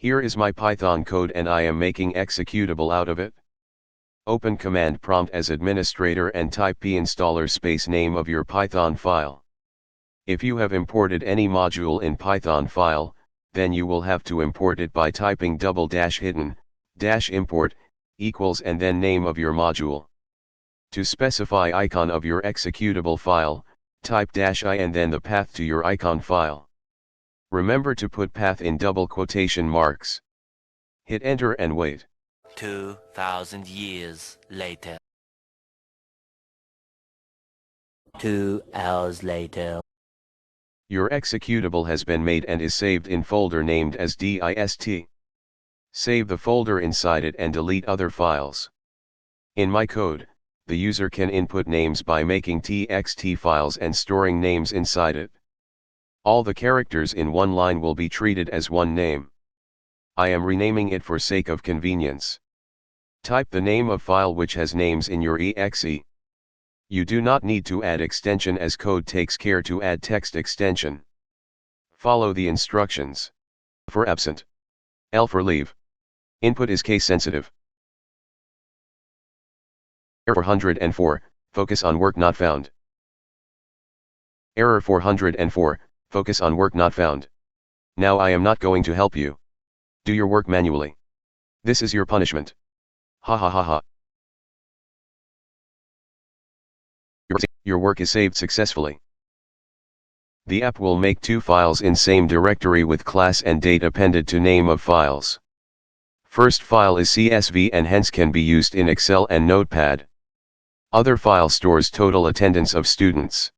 Here is my Python code and I am making executable out of it. Open command prompt as administrator and type pinstaller space name of your Python file. If you have imported any module in Python file, then you will have to import it by typing --hidden -import equals and then name of your module. To specify icon of your executable file, type -i and then the path to your icon file. Remember to put path in double quotation marks. Hit enter and wait. 2,000 years later. 2 hours later. Your executable has been made and is saved in folder named as dist. Save the folder inside it and delete other files. In my code, the user can input names by making txt files and storing names inside it. All the characters in one line will be treated as one name. I am renaming it for sake of convenience. Type the name of file which has names in your exe. You do not need to add extension as code takes care to add text extension. Follow the instructions. For absent. L for leave. Input is case sensitive. Error 404, focus on work not found. Error 404, focus on work not found. Now I am not going to help you. Do your work manually. This is your punishment. Ha ha ha ha. Your work is saved successfully. The app will make two files in same directory with class and date appended to name of files. First file is CSV and hence can be used in Excel and Notepad. Other file stores total attendance of students.